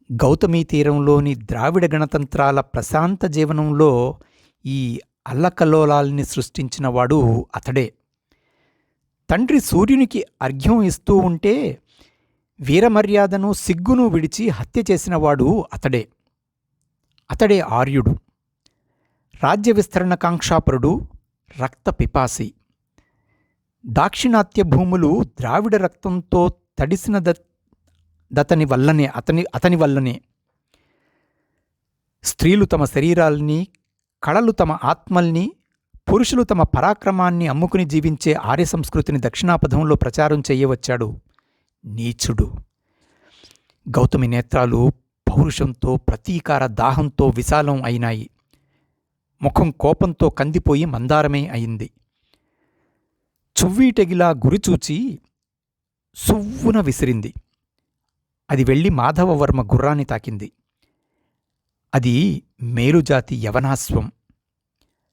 గౌతమీ తీరంలోని ద్రావిడ గణతంత్రాల ప్రశాంత జీవనంలో ఈ అల్లకల్లోలాల్ని సృష్టించినవాడు అతడే. తండ్రి సూర్యునికి అర్ఘ్యం ఇస్తూ ఉంటే వీరమర్యాదను సిగ్గును విడిచి హత్య చేసినవాడు అతడే. అతడే ఆర్యుడు. రాజ్య విస్తరణ కాంక్షాపరుడు, రక్త పిపాసి. దాక్షిణాత్య భూములు ద్రావిడ రక్తంతో తడిసిన దతని వల్లనే అతని వల్లనే. స్త్రీలు తమ శరీరాల్ని, కళలు తమ ఆత్మల్ని, పురుషులు తమ పరాక్రమాన్ని అమ్ముకుని జీవించే ఆర్య సంస్కృతిని దక్షిణాపథంలో ప్రచారం చెయ్యవచ్చాడు నీచుడు. గౌతమి నేత్రాలు పౌరుషంతో, ప్రతీకార దాహంతో విశాలం అయినాయి. ముఖం కోపంతో కందిపోయి మందారమే అయింది. చువ్వీటెగిలా గురిచూచి సువ్వున విసిరింది. అది వెళ్ళి మాధవవర్మ గుర్రాన్ని తాకింది. అది మేలుజాతి యవనాశ్వం.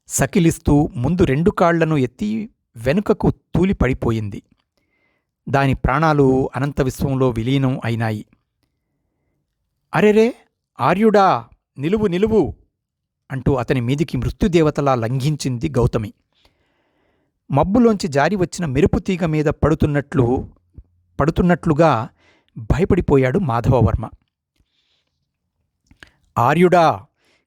సకిలిస్తూ ముందు 2 కాళ్లను ఎత్తి వెనుకకు తూలి పడిపోయింది. దాని ప్రాణాలు అనంత విశ్వంలో విలీనం అయినాయి. అరెరే ఆర్యుడా, నిలువు నిలువు అంటూ అతని మీదికి మృత్యుదేవతలా లంఘించింది గౌతమి. మబ్బులోంచి జారి వచ్చిన మెరుపుతీగ మీద పడుతున్నట్లుగా భయపడిపోయాడు మాధవవర్మ. ఆర్యుడా,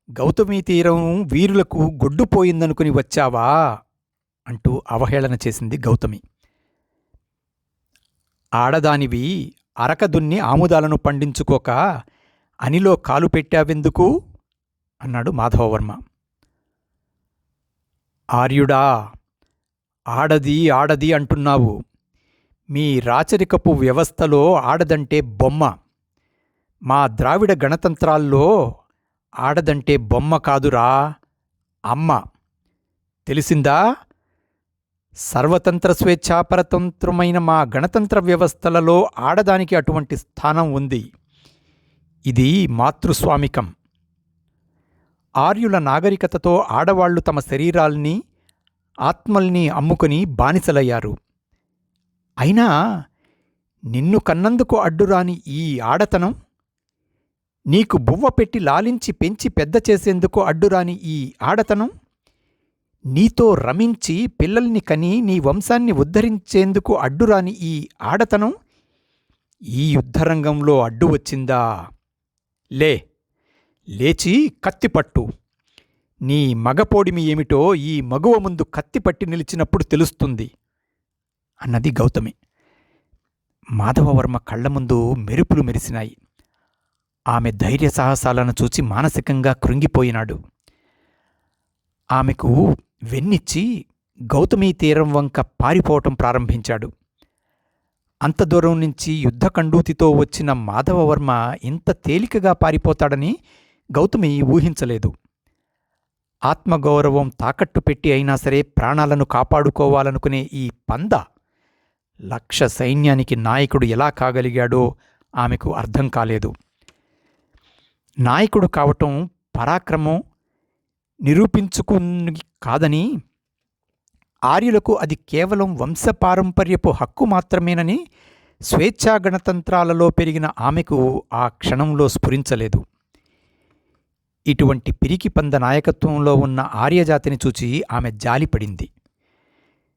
గౌతమీ తీరం వీరులకు గొడ్డుపోయిందనుకుని వచ్చావా అంటూ అవహేళన చేసింది గౌతమి. ఆడదానివి అరకదున్ని ఆముదాలను పండించుకోక అనిలో కాలు పెట్టావెందుకు అన్నాడు మాధవవర్మ. ఆర్యుడా, ఆడది ఆడది అంటున్నావు. మీ రాచరికపు వ్యవస్థలో ఆడదంటే బొమ్మ. మా ద్రావిడ గణతంత్రాల్లో ఆడదంటే బొమ్మ కాదురా, అమ్మ. తెలిసిందా? సర్వతంత్ర స్వేచ్ఛాపరతంత్రమైన మా గణతంత్ర వ్యవస్థలలో ఆడదానికి అటువంటి స్థానం ఉంది. ఇది మాతృస్వామికం. ఆర్యుల నాగరికతతో ఆడవాళ్లు తమ శరీరాల్ని, ఆత్మల్ని అమ్ముకొని బానిసలయ్యారు. అయినా నిన్ను కన్నందుకు అడ్డురాని ఈ ఆడతనం, నీకు బువ్వ పెట్టి లాలించి పెంచి పెద్ద చేసేందుకు అడ్డురాని ఈ ఆడతనం, నీతో రమించి పిల్లల్ని కని నీ వంశాన్ని ఉద్ధరించేందుకు అడ్డురాని ఈ ఆడతనం ఈ యుద్ధరంగంలో అడ్డు వచ్చిందా? లేచి కత్తిపట్టు. నీ మగపోడిమి ఏమిటో ఈ మగువ ముందు కత్తిపట్టి నిలిచినప్పుడు తెలుస్తుంది అన్నది గౌతమి. మాధవవర్మ కళ్ల ముందు మెరుపులు మెరిసినాయి. ఆమె ధైర్య సాహసాలను చూచి మానసికంగా కృంగిపోయినాడు. ఆమెకు వెన్నిచ్చి గౌతమీ తీరం వంక పారిపోవటం ప్రారంభించాడు. అంత దూరం నుంచి యుద్ధకండూతితో వచ్చిన మాధవవర్మ ఇంత తేలికగా పారిపోతాడని గౌతమి ఊహించలేదు. ఆత్మగౌరవం తాకట్టు పెట్టి అయినా సరే ప్రాణాలను కాపాడుకోవాలనుకునే ఈ పంద 1,00,000 సైన్యానికి నాయకుడు ఎలా కాగలిగాడో ఆమెకు అర్థం కాలేదు. నాయకుడు కావటం పరాక్రమం నిరూపించుకుని కాదని, ఆర్యులకు అది కేవలం వంశపారంపర్యపు హక్కు మాత్రమేనని స్వేచ్ఛా గణతంత్రాలలో పెరిగిన ఆమెకు ఆ క్షణంలో స్ఫురించలేదు. ఇటువంటి పిరికి పంద నాయకత్వంలో ఉన్న ఆర్యజాతిని చూచి ఆమె జాలిపడింది.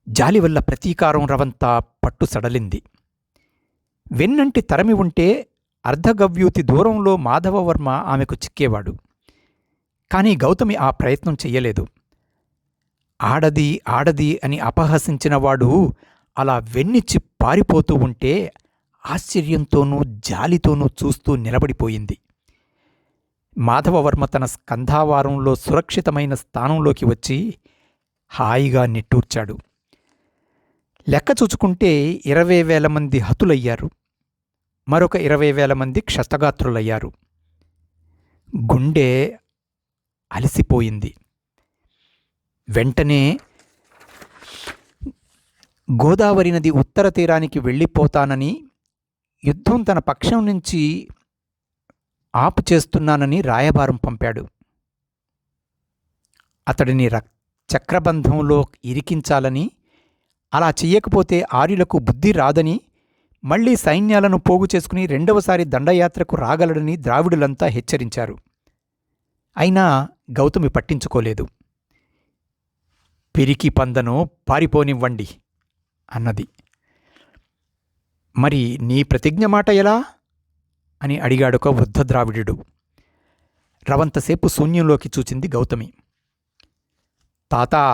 జాలి వల్ల ప్రతీకారం రవంతా పట్టు సడలింది. వెన్నంటి తరమి ఉంటే అర్ధగవ్యూతి దూరంలో మాధవవర్మ ఆమెకు చిక్కేవాడు. కాని గౌతమి ఆ ప్రయత్నం చెయ్యలేదు. ఆడది ఆడది అని అపహసించినవాడు అలా వెన్నిచ్చి పారిపోతూ ఉంటే ఆశ్చర్యంతోనూ జాలితోనూ చూస్తూ నిలబడిపోయింది. మాధవవర్మ తన స్కంధావారంలో సురక్షితమైన స్థానంలోకి వచ్చి హాయిగా నిట్టూర్చాడు. లెక్క చూచుకుంటే 20,000 మంది హతులయ్యారు. మరొక 20,000 మంది క్షతగాత్రులయ్యారు. గుండె అలసిపోయింది. వెంటనే గోదావరి నది ఉత్తర తీరానికి వెళ్ళిపోతానని, యుద్ధం తన పక్షం నుంచి ఆపు చేస్తున్నానని రాయబారం పంపాడు. అతడిని చక్రబంధంలో ఇరికించాలని, అలా చెయ్యకపోతే ఆర్యులకు బుద్ధి రాదని, మళ్లీ సైన్యాలను పోగు చేసుకుని 2వసారి దండయాత్రకు రాగలడని ద్రావిడులంతా హెచ్చరించారు. అయినా గౌతమి పట్టించుకోలేదు. పిరికి పందను పారిపోనివ్వండి అన్నది. మరి నీ ప్రతిజ్ఞ మాట ఎలా అని అడిగాడొక వృద్ధ ద్రావిడుడు. రవంతసేపు శూన్యంలోకి చూచింది గౌతమి. తాతా,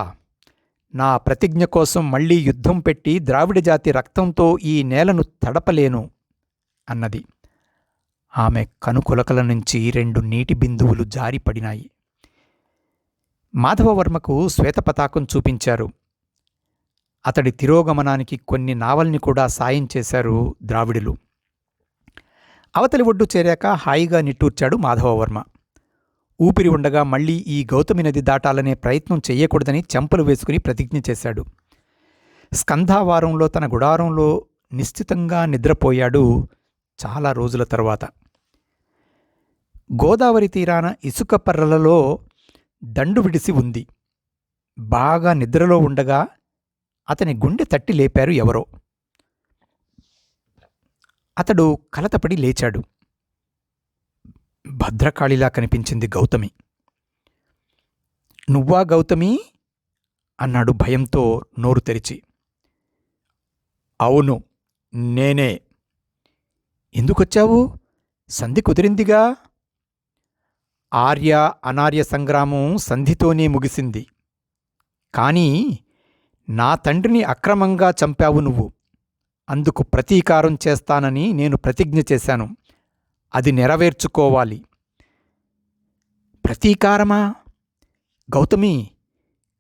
నా ప్రతిజ్ఞ కోసం మళ్లీ యుద్ధం పెట్టి ద్రావిడ జాతి రక్తంతో ఈ నేలను తడపలేను అన్నది. ఆమె కనుకొలకల నుంచి 2 నీటి బిందువులు జారిపడినాయి. మాధవవర్మకు శ్వేతపతాకం చూపించారు. అతడి తిరోగమనానికి కొన్ని నావల్ని కూడా సాయం చేశారు ద్రావిడులు. అవతలి ఒడ్డు చేరాక హాయిగా నిట్టూర్చాడు మాధవవర్మ. ఊపిరి ఉండగా మళ్లీ ఈ గౌతమి నది దాటాలనే ప్రయత్నం చెయ్యకూడదని చెంపలు వేసుకుని ప్రతిజ్ఞ చేశాడు. స్కంధావారంలో తన గుడారంలో నిశ్చితంగా నిద్రపోయాడు. చాలా రోజుల తరువాత గోదావరి తీరాన ఇసుక పర్రలలో దండు విడిసి ఉంది. బాగా నిద్రలో ఉండగా అతని గుండె తట్టి లేపారు ఎవరో. అతడు కలతపడి లేచాడు. భద్రకాళిలా కనిపించింది గౌతమి. నువ్వా గౌతమి అన్నాడు భయంతో నోరు తెరిచి. అవును, నేనే. ఎందుకొచ్చావు? సంధి కుదిరిందిగా. ఆర్య అనార్య సంగ్రామం సంధితోనే ముగిసింది. కానీ నా తండ్రిని అక్రమంగా చంపావు నువ్వు. అందుకు ప్రతీకారం చేస్తానని నేను ప్రతిజ్ఞ చేశాను. అది నెరవేర్చుకోవాలి. ప్రతీకారమా? గౌతమి,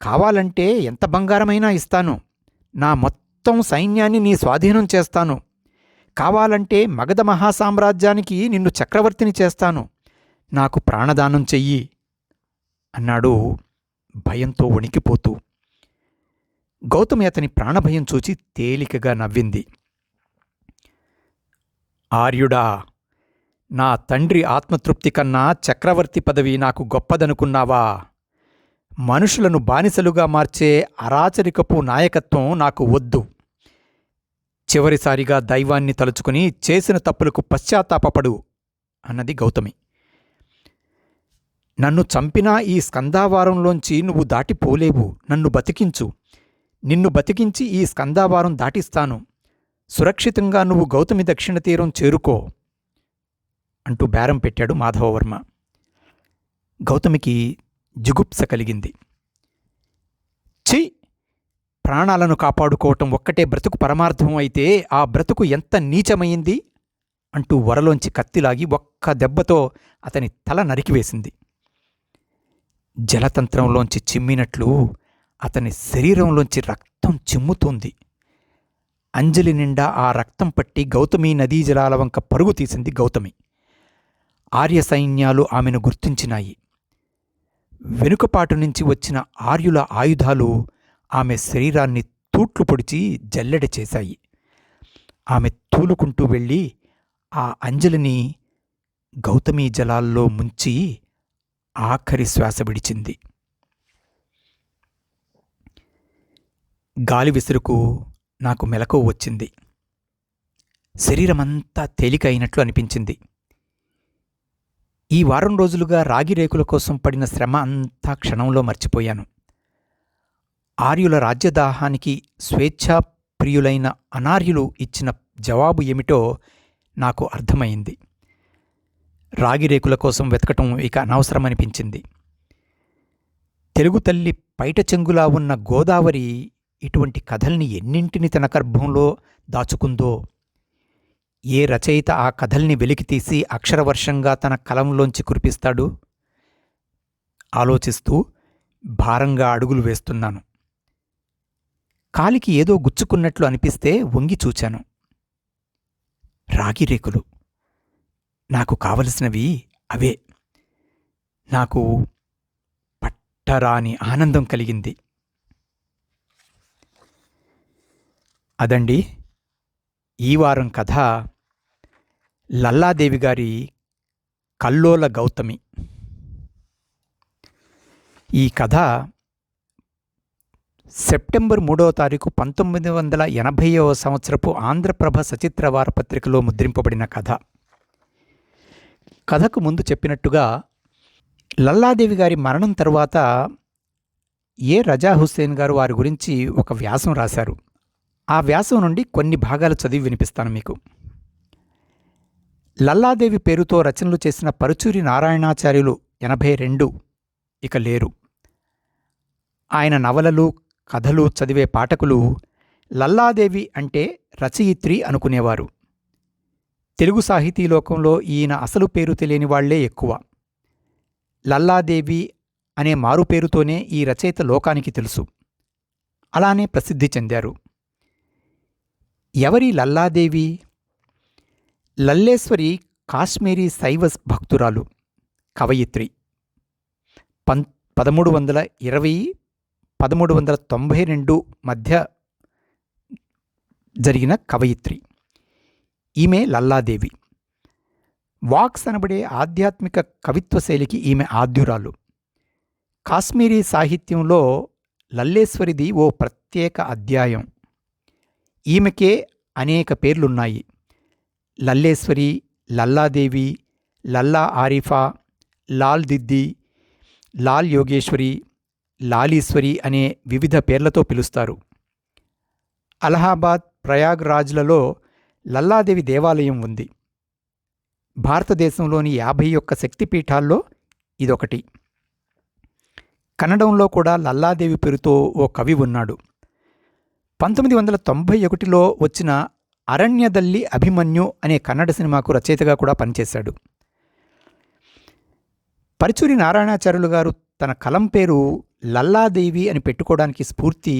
కావాలంటే ఎంత బంగారమైనా ఇస్తాను. నా మొత్తం సైన్యాన్ని నీ స్వాధీనం చేస్తాను. కావాలంటే మగధ మహాసామ్రాజ్యానికి నిన్ను చక్రవర్తిని చేస్తాను. నాకు ప్రాణదానం చెయ్యి అన్నాడు భయంతో వణికిపోతూ. గౌతమి అతని ప్రాణభయం చూచి తేలికగా నవ్వింది. ఆర్యుడా, నా తండ్రి ఆత్మతృప్తి కన్నా చక్రవర్తి పదవి నాకు గొప్పదనుకున్నావా? మనుషులను బానిసలుగా మార్చే అరాచరికపు నాయకత్వం నాకు వద్దు. చివరిసారిగా దైవాన్ని తలుచుకుని చేసిన తప్పులకు పశ్చాత్తాపపడు అన్నది గౌతమి. నన్ను చంపినా ఈ స్కందావారంలోంచి నువ్వు దాటిపోలేవు. నన్ను బతికించు. నిన్ను బతికించి ఈ స్కందావారం దాటిస్తాను. సురక్షితంగా నువ్వు గౌతమి దక్షిణ తీరం చేరుకో అంటూ బేరం పెట్టాడు మాధవవర్మ. గౌతమికి జుగుప్స కలిగింది. ఛీ! ప్రాణాలను కాపాడుకోవటం ఒక్కటే బ్రతుకు పరమార్థం అయితే ఆ బ్రతుకు ఎంత నీచమైంది అంటూ వరలోంచి కత్తిలాగి ఒక్క దెబ్బతో అతని తల నరికివేసింది. జలతంత్రంలోంచి చిమ్మినట్లు అతని శరీరంలోంచి రక్తం చిమ్ముతోంది. అంజలి నిండా ఆ రక్తం పట్టి గౌతమి నదీ జలాల వంక పరుగు తీసింది గౌతమి. ఆర్య సైన్యాలు ఆమెను గుర్తించినాయి. వెనుకపాటు నుంచి వచ్చిన ఆర్యుల ఆయుధాలు ఆమె శరీరాన్ని తూట్లు పొడిచి జల్లెడ చేశాయి. ఆమె తూలుకుంటూ వెళ్ళి ఆ అంజలిని గౌతమీ జలాల్లో ముంచి ఆఖరి శ్వాస విడిచింది. గాలి విసురుకు నాకు మెలకువ వచ్చింది. శరీరమంతా తేలిక అయినట్లు అనిపించింది. ఈ వారం రోజులుగా రాగి రేకుల కోసం పడిన శ్రమ అంతా క్షణంలో మర్చిపోయాను. ఆర్యుల రాజ్యదాహానికి స్వేచ్ఛాప్రియులైన అనార్యులు ఇచ్చిన జవాబు ఏమిటో నాకు అర్థమైంది. రాగిరేకుల కోసం వెతకటం ఇక అనవసరమనిపించింది. తెలుగు తల్లి పైట చెంగులా ఉన్న గోదావరి ఇటువంటి కథల్ని ఎన్నింటిని తన గర్భంలో దాచుకుందో. ఏ రచయిత ఆ కథల్ని వెలికితీసి అక్షరవర్షంగా తన కలంలోంచి కురిపిస్తాడు? ఆలోచిస్తూ భారంగా అడుగులు వేస్తున్నాను. కాలికి ఏదో గుచ్చుకున్నట్లు అనిపిస్తే వంగి చూచాను. రాగిరేకులు. నాకు కావలసినవి అవే. నాకు పట్టరాని ఆనందం కలిగింది. అదండి ఈ వారం కథ. లల్లాదేవి గారి కల్లోల గౌతమి. ఈ కథ సెప్టెంబర్ 3వ తారీఖు 1980వ సంవత్సరపు ఆంధ్రప్రభ సచిత్ర వారపత్రికలో ముద్రింపబడిన కథ. కథకు ముందు చెప్పినట్టుగా లల్లాదేవి గారి మరణం తరువాత ఏ రజా హుస్సేన్ గారు వారి గురించి ఒక వ్యాసం రాశారు. ఆ వ్యాసం నుండి కొన్ని భాగాలు చదివి వినిపిస్తాను మీకు. లల్లాదేవి పేరుతో రచనలు చేసిన పరుచూరి నారాయణాచార్యులు 82 ఇక లేరు. ఆయన నవలలు, కథలు చదివే పాఠకులు లల్లాదేవి అంటే రచయిత్రి అనుకునేవారు. తెలుగు సాహితీలోకంలో ఈయన అసలు పేరు తెలియని వాళ్లే ఎక్కువ. లల్లాదేవి అనే మారుపేరుతోనే ఈ రచయిత లోకానికి తెలుసు. అలానే ప్రసిద్ధి చెందారు. ఎవరి లల్లాదేవి? లల్లేశ్వరి కాశ్మీరీ శైవ భక్తురాలు, కవయిత్రి. 1320-1392 మధ్య జరిగిన కవయిత్రి ఈమె లల్లాదేవి. వాక్స్ అనబడే ఆధ్యాత్మిక కవిత్వ శైలికి ఈమె ఆద్యురాలు. కాశ్మీరీ సాహిత్యంలో లల్లేశ్వరిది ఓ ప్రత్యేక అధ్యాయం. ఈమెకే అనేక పేర్లున్నాయి. లల్లేశ్వరి, లల్లాదేవి, లల్లా ఆరిఫా, లాల్ దిద్ది, లాల్ యోగేశ్వరి, లాలీశ్వరి అనే వివిధ పేర్లతో పిలుస్తారు. అలహాబాద్, ప్రయాగ్రాజ్లలో లల్లాదేవి దేవాలయం ఉంది. భారతదేశంలోని 51 శక్తిపీఠాల్లో ఇదొకటి. కన్నడంలో కూడా లల్లాదేవి పేరుతో ఓ కవి ఉన్నాడు. 1991లో వచ్చిన అరణ్యదల్లి అభిమన్యు అనే కన్నడ సినిమాకు రచయితగా కూడా పనిచేశాడు. పరుచూరి నారాయణాచార్యులు గారు తన కలం పేరు లల్లాదేవి అని పెట్టుకోవడానికి స్ఫూర్తి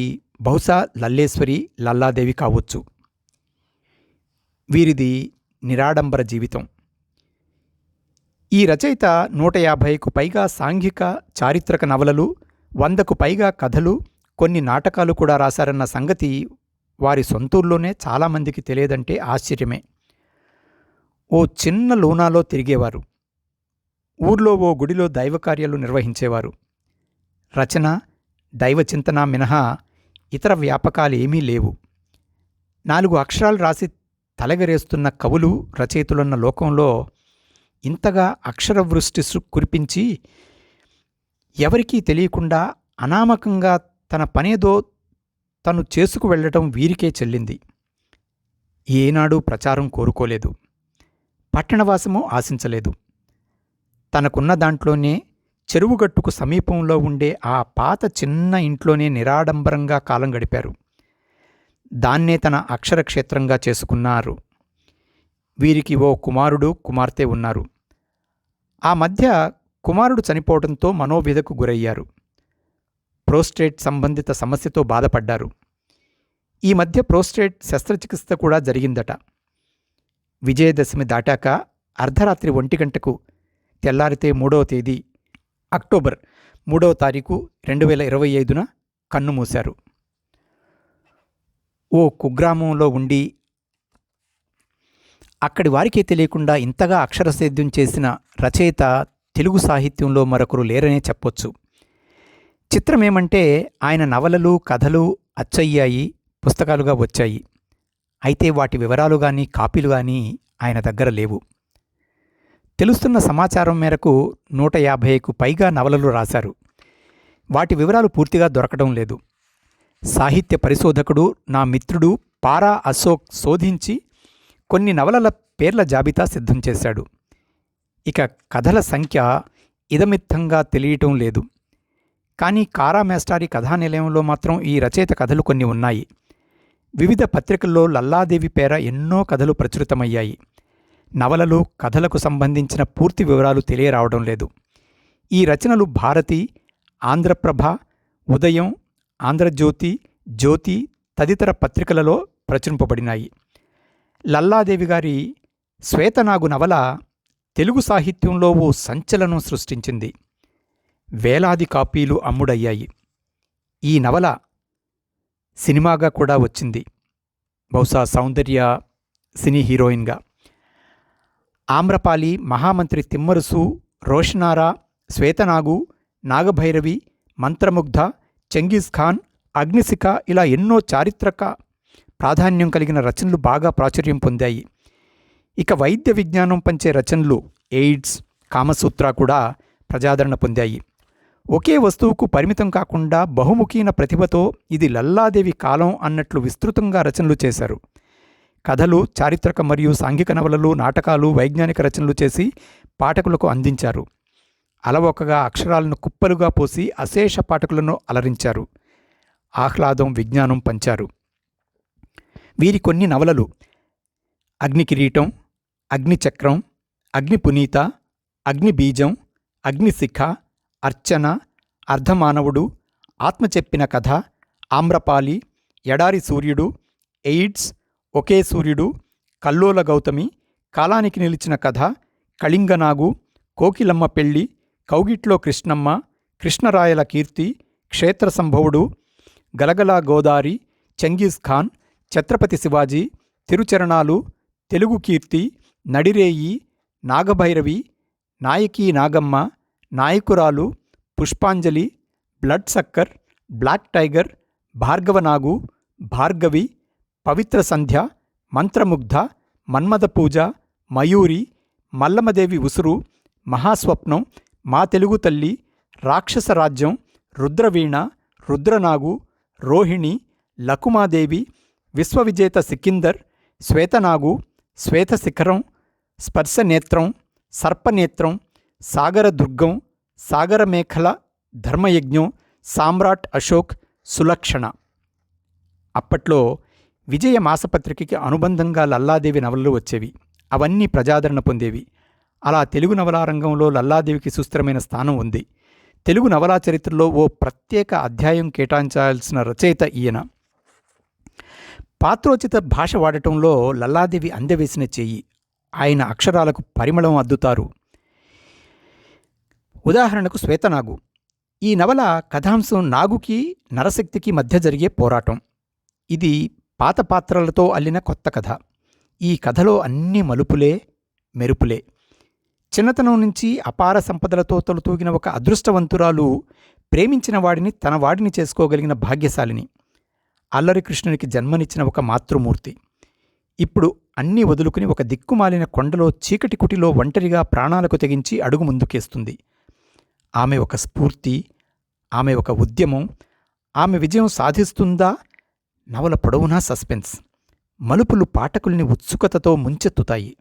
బహుశా లల్లేశ్వరి, లల్లాదేవి కావచ్చు. వీరిది నిరాడంబర జీవితం. ఈ రచయిత 150కు పైగా సాంఘిక, చారిత్రక నవలలు, 100కు పైగా కథలు, కొన్ని నాటకాలు కూడా రాశారన్న సంగతి వారి సొంతూరులోనే చాలామందికి తెలియదంటే ఆశ్చర్యమే. ఓ చిన్న లూనాలో తిరిగేవారు. ఊర్లో ఓ గుడిలో దైవకార్యాలు నిర్వహించేవారు. రచన, దైవచింతన మినహా ఇతర వ్యాపకాలేమీ లేవు. 4 అక్షరాలు రాసి తలగరేస్తున్న కవులు, రచయితులున్న లోకంలో ఇంతగా అక్షరవృష్టి కురిపించి ఎవరికీ తెలియకుండా అనామకంగా తన పనేదో తను చేసుకు వెళ్లటం వీరికే చెల్లింది. ఏనాడూ ప్రచారం కోరుకోలేదు, పట్టణవాసము ఆశించలేదు. తనకున్న దాంట్లోనే చెరువుగట్టుకు సమీపంలో ఉండే ఆ పాత చిన్న ఇంట్లోనే నిరాడంబరంగా కాలం గడిపారు. దాన్నే తన అక్షరక్షేత్రంగా చేసుకున్నారు. వీరికి ఓ కుమారుడు, కుమార్తె ఉన్నారు. ఆ మధ్య కుమారుడు చనిపోవడంతో మనోవ్యధకు గురయ్యారు. ప్రోస్టేట్ సంబంధిత సమస్యతో బాధపడ్డారు. ఈ మధ్య ప్రోస్టేట్ శస్త్రచికిత్స కూడా జరిగిందట. విజయదశమి దాటాక అర్ధరాత్రి 1 గంటకు తెల్లారితే 3వ తేదీ అక్టోబర్ 3వ తారీఖు 2025న కన్నుమూశారు. ఓ కుగ్రామంలో ఉండి అక్కడి వారికే తెలియకుండా ఇంతగా అక్షరసేద్యం చేసిన రచయిత తెలుగు సాహిత్యంలో మరొకరు లేరనే చెప్పొచ్చు. చిత్రమేమంటే ఆయన నవలలు, కథలు అచ్చయ్యాయి, పుస్తకాలుగా వచ్చాయి. అయితే వాటి వివరాలు కానీ, కాపీలు కానీ ఆయన దగ్గర లేవు. తెలుస్తున్న సమాచారం మేరకు 150కు పైగా నవలలు రాశారు. వాటి వివరాలు పూర్తిగా దొరకడం లేదు. సాహిత్య పరిశోధకుడు, నా మిత్రుడు పారా అశోక్ శోధించి కొన్ని నవలల పేర్ల జాబితా సిద్ధం చేశాడు. ఇక కథల సంఖ్య ఇదమిత్తంగా తెలియటం లేదు. కానీ కారా మేస్టారి కథానిలయంలో మాత్రం ఈ రచయిత కథలు కొన్ని ఉన్నాయి. వివిధ పత్రికల్లో లల్లాదేవి పేర ఎన్నో కథలు ప్రచురితమయ్యాయి. నవలలు, కథలకు సంబంధించిన పూర్తి వివరాలు తెలియరావడం లేదు. ఈ రచనలు భారతి, ఆంధ్రప్రభ, ఉదయం, ఆంధ్రజ్యోతి, జ్యోతి తదితర పత్రికలలో ప్రచురింపబడినాయి. లల్లాదేవి గారి శ్వేతనాగు నవల తెలుగు సాహిత్యంలో ఓ సంచలనం సృష్టించింది. వేలాది కాపీలు అమ్ముడయ్యాయి. ఈ నవల సినిమాగా కూడా వచ్చింది, బహుశా సౌందర్య సినీ హీరోయిన్గా. ఆమ్రపాలి, మహామంత్రి తిమ్మరుసు, రోషనారా, శ్వేతనాగు, నాగభైరవి, మంత్రముగ్ధ, చెంగీజ్ ఖాన్, అగ్నిశిఖ ఇలా ఎన్నో చారిత్రక ప్రాధాన్యం కలిగిన రచనలు బాగా ప్రాచుర్యం పొందాయి. ఇక వైద్య విజ్ఞానం పంచే రచనలు ఎయిడ్స్, కామసూత్ర కూడా ప్రజాదరణ పొందాయి. ఒకే వస్తువుకు పరిమితం కాకుండా బహుముఖీన ప్రతిభతో ఇది లల్లాదేవి కాలం అన్నట్లు విస్తృతంగా రచనలు చేశారు. కథలు, చారిత్రక మరియు సాంఘిక నవలలు, నాటకాలు, వైజ్ఞానిక రచనలు చేసి పాఠకులకు అందించారు. అలవోకగా అక్షరాలను కుప్పలుగా పోసి అశేష పాఠకులను అలరించారు. ఆహ్లాదం, విజ్ఞానం పంచారు. వీరి కొన్ని నవలలు అగ్నికిరీటం, అగ్నిచక్రం, అగ్నిపునీత, అగ్నిబీజం, అగ్నిశిఖ, అర్చన, అర్ధమానవుడు, ఆత్మ చెప్పిన కథ, ఆమ్రపాలి, ఎడారి సూర్యుడు, ఎయిడ్స్, ఒకే సూర్యుడు, కల్లోల గౌతమి, కాలానికి నిలిచిన కథ, కళింగనాగు, కోకిలమ్మ పెళ్ళి, కౌగిట్లో కృష్ణమ్మ, కృష్ణరాయల కీర్తి, క్షేత్ర సంభవుడు, గలగలా గోదారి, చెంగీజ్ ఖాన్, ఛత్రపతి శివాజీ, తిరుచరణాలు, తెలుగు కీర్తి, నడిరేయి, Naga Bhairavi, నాయకీ Nagamma, Nayakuralu, Pushpanjali, bloodsucker, black tiger, Bhargavanagu, Bhargavi, Pavitra Sandhya, Mantramugdha, Manmatha Pooja, Mayuri, Mallamadevi Usuru, Mahaswapnam, మా తెలుగు తల్లి, రాక్షస రాజ్యం, రుద్రవీణ, రుద్రనాగు, రోహిణి, లకుమాదేవి, విశ్వవిజేత సికిందర్, శ్వేతనాగు, శ్వేతశిఖరం, స్పర్శనేత్రం, సర్పనేత్రం, సాగరదుర్గం, సాగరమేఖల, ధర్మయజ్ఞం, సామ్రాట్ అశోక్, సులక్షణ. అప్పట్లో విజయ మాసపత్రికకి అనుబంధంగా లల్లాదేవి నవలలు వచ్చేవి. అవన్నీ ప్రజాదరణ పొందేవి. అలా తెలుగు నవలా రంగంలో లల్లాదేవికి సుస్థిరమైన స్థానం ఉంది. తెలుగు నవలా చరిత్రలో ఓ ప్రత్యేక అధ్యాయం కేటాయించాల్సిన రచయిత ఈయన. పాత్రోచిత భాష వాడటంలో లల్లాదేవి అందవేసిన చెయ్యి. ఆయన అక్షరాలకు పరిమళం అద్దుతారు. ఉదాహరణకు శ్వేతనాగు. ఈ నవల కథాంశం నాగుకి నరశక్తికి మధ్య జరిగే పోరాటం. ఇది పాత పాత్రలతో అల్లిన కొత్త కథ. ఈ కథలో అన్ని మలుపులే, మెరుపులే. చిన్నతనం నుంచి అపార సంపదలతో తొలుతూగిన ఒక అదృష్టవంతురాలు ప్రేమించిన వాడిని తన వాడిని చేసుకోగలిగిన భాగ్యశాలిని. అల్లరి కృష్ణునికి జన్మనిచ్చిన ఒక మాతృమూర్తి. ఇప్పుడు అన్నీ వదులుకుని ఒక దిక్కుమాలిన కొండలో చీకటి కుటిలో ఒంటరిగా ప్రాణాలకు తెగించి అడుగు ముందుకేస్తుంది. ఆమె ఒక స్ఫూర్తి, ఆమె ఒక ఉద్యమం. ఆమె విజయం సాధిస్తుందా? నవల పొడవునా సస్పెన్స్. మలుపులు పాఠకుల్ని ఉత్సుకతతో ముంచెత్తుతాయి.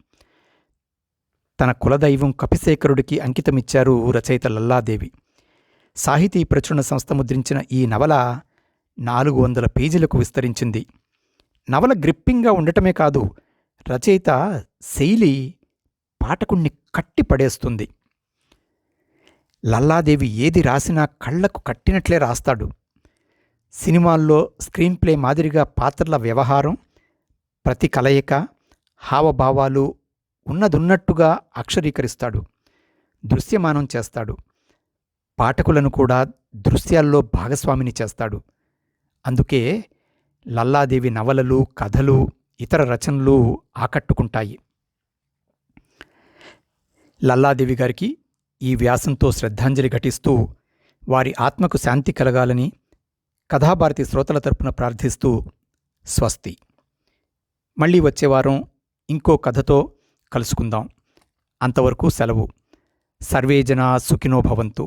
తన కులదైవం కపిశేఖరుడికి అంకితమిచ్చారు రచయిత లల్లాదేవి. సాహితీ ప్రచురణ సంస్థ ముద్రించిన ఈ నవల 400 పేజీలకు విస్తరించింది. నవల గ్రిప్పింగ్గా ఉండటమే కాదు, రచయిత శైలి పాఠకుణ్ణి కట్టి పడేస్తుంది. లల్లాదేవి ఏది రాసినా కళ్లకు కట్టినట్లే రాస్తాడు. సినిమాల్లో స్క్రీన్ ప్లే మాదిరిగా పాత్రల వ్యవహారం, ప్రతి కలయిక, హావభావాలు ఉన్నదున్నట్టుగా అక్షరీకరిస్తాడు, దృశ్యమానం చేస్తాడు. పాఠకులను కూడా దృశ్యాల్లో భాగస్వామిని చేస్తాడు. అందుకే లల్లాదేవి నవలలు, కథలు, ఇతర రచనలు ఆకట్టుకుంటాయి. లల్లాదేవి గారికి ఈ వ్యాసంతో శ్రద్ధాంజలి ఘటిస్తూ, వారి ఆత్మకు శాంతి కలగాలని కథాభారతి శ్రోతల తరపున ప్రార్థిస్తూ స్వస్తి. మళ్ళీ వచ్చే వారం ఇంకో కథతో కలుసుకుందాం. అంతవరకు సెలవు. సర్వే జనా సుఖినో భవంతు.